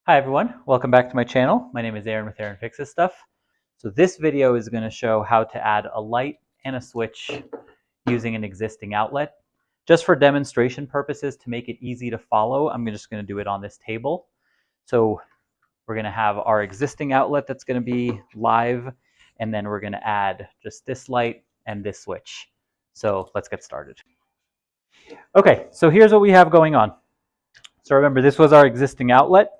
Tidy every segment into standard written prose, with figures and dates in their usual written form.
Hi everyone, welcome back to my channel. My name is Aaron with Aaron Fixes Stuff. So this video is going to show how to add a light and a switch using an existing outlet. Just for demonstration purposes, to make it easy to follow, I'm just going to do it on this table. So we're going to have our existing outlet that's going to be live, and then we're going to add just this light and this switch. So let's get started. Okay, so here's what we have going on. So remember, this was our existing outlet.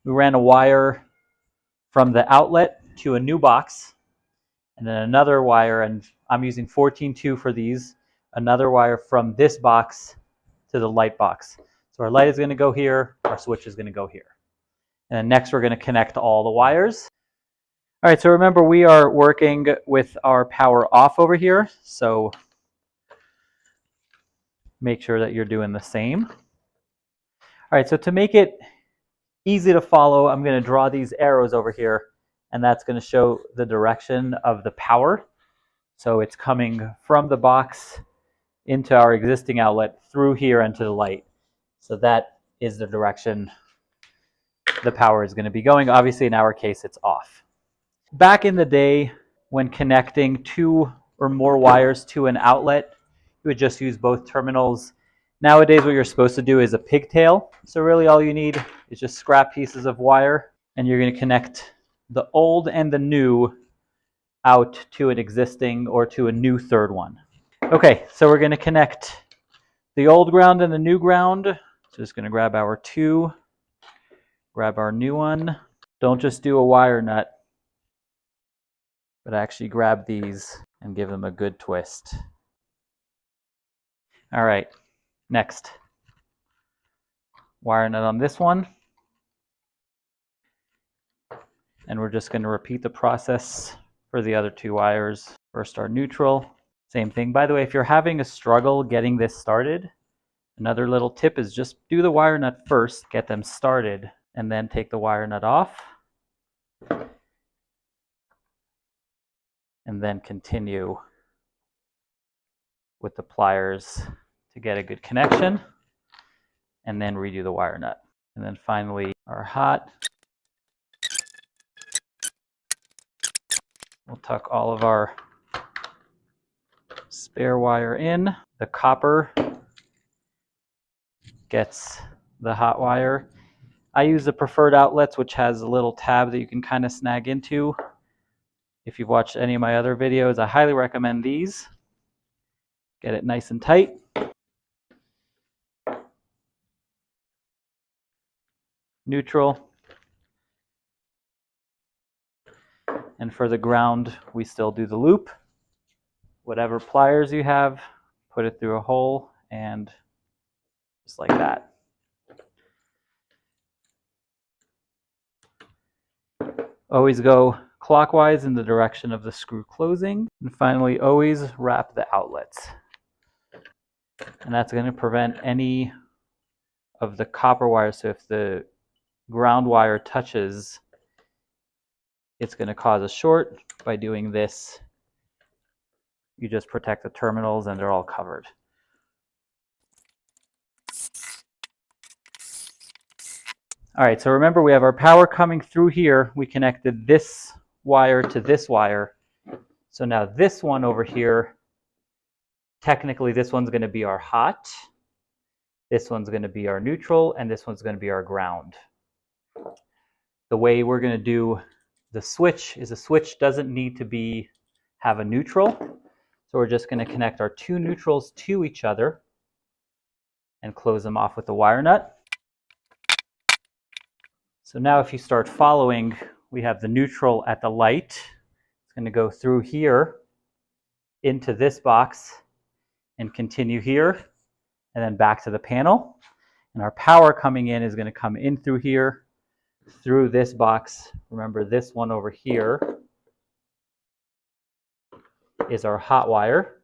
We ran a wire from the outlet to a new box, and then another wire, and I'm using 14.2 for these, another wire from this box to the light box. So our light is going to go here, our switch is going to go here. And then next we're going to connect all the wires. All right, so remember we are working with our power off over here, so make sure that you're doing the same. All right, so to make it easy to follow, I'm going to draw these arrows over here, and that's going to show the direction of the power. So it's coming from the box into our existing outlet through here into the light. So that is the direction the power is going to be going. Obviously, in our case, it's off. Back in the day, when connecting two or more wires to an outlet, you would just use both terminals. Nowadays, what you're supposed to do is a pigtail. So really all you need is just scrap pieces of wire, and you're going to connect the old and the new out to an existing or to a new third one. Okay, so we're going to connect the old ground and the new ground. So just going to grab our two, grab our new one. Don't just do a wire nut, but actually grab these and give them a good twist. All right, next. Wire nut on this one. And we're just going to repeat the process for the other two wires. First our neutral. Same thing. By the way, if you're having a struggle getting this started, another little tip is just do the wire nut first, get them started, and then take the wire nut off. And then continue with the pliers to get a good connection, and then redo the wire nut. And then finally our hot. We'll tuck all of our spare wire in. The copper gets the hot wire. I use the preferred outlets, which has a little tab that you can kind of snag into. If you've watched any of my other videos, I highly recommend these. Get it nice and tight. Neutral. And for the ground, we still do the loop. Whatever pliers you have, put it through a hole, and just like that. Always go clockwise in the direction of the screw closing. And finally, always wrap the outlets. And that's going to prevent any of the copper wire. So if the ground wire touches, it's going to cause a short. By doing this, you just protect the terminals and they're all covered. All right, so remember we have our power coming through here. We connected this wire to this wire. So now this one over here, technically this one's going to be our hot, this one's going to be our neutral, and this one's going to be our ground. The way we're going to do the switch is a switch doesn't need to have a neutral. So we're just going to connect our two neutrals to each other and close them off with the wire nut. So now if you start following, we have the neutral at the light. It's going to go through here into this box and continue here and then back to the panel. And our power coming in is going to come in through here, through this box. Remember, this one over here is our hot wire.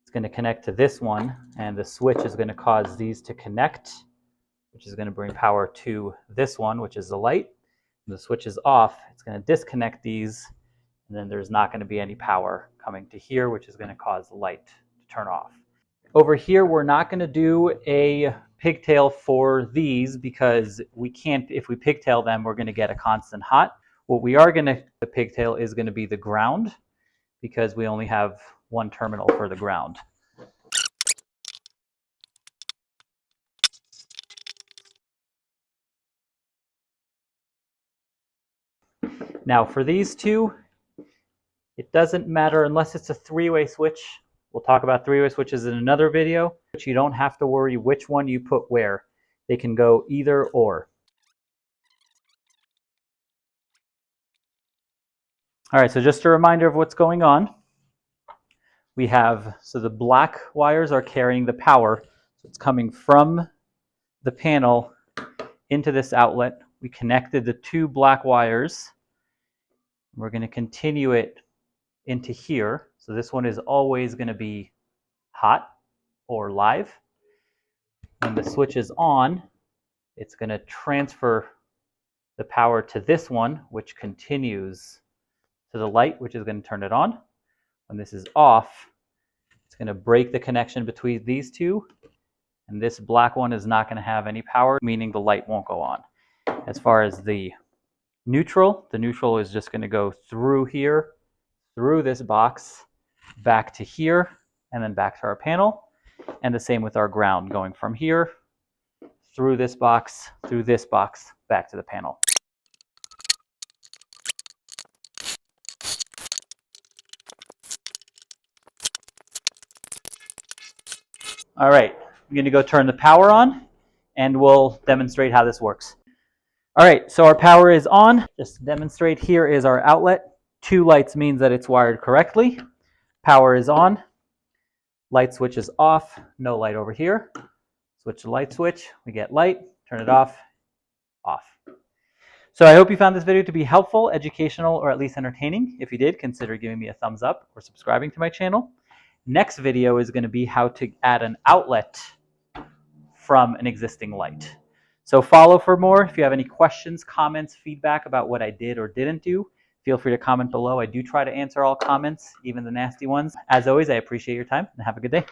It's going to connect to this one, and the switch is going to cause these to connect, which is going to bring power to this one, which is the light. When the switch is off, it's going to disconnect these, and then there's not going to be any power coming to here, which is going to cause the light to turn off. Over here, we're not going to do a pigtail for these because we can't, if we pigtail them, we're going to get a constant hot. What we are going to, the pigtail is going to be the ground because we only have one terminal for the ground. Now for these two, it doesn't matter unless it's a three-way switch. We'll talk about three-way switches in another video, but you don't have to worry which one you put where. They can go either or. All right, so just a reminder of what's going on. We have, so the black wires are carrying the power. So it's coming from the panel into this outlet. We connected the two black wires. We're going to continue it into here. So this one is always going to be hot or live. When the switch is on, it's going to transfer the power to this one, which continues to the light, which is going to turn it on. When this is off, it's going to break the connection between these two, and this black one is not going to have any power, meaning the light won't go on. As far as the neutral is just going to go through here, through this box, back to here, and then back to our panel. And the same with our ground, going from here, through this box, back to the panel. All right, I'm going to go turn the power on, and we'll demonstrate how this works. All right, so our power is on. Just to demonstrate, here is our outlet. 2 lights means that it's wired correctly. Power is on. Light switch is off. No light over here. Switch the light switch. We get light. Turn it off. Off. So I hope you found this video to be helpful, educational, or at least entertaining. If you did, consider giving me a thumbs up or subscribing to my channel. Next video is going to be how to add an outlet from an existing light. So follow for more. If you have any questions, comments, feedback about what I did or didn't do, feel free to comment below. I do try to answer all comments, even the nasty ones. As always, I appreciate your time and have a good day.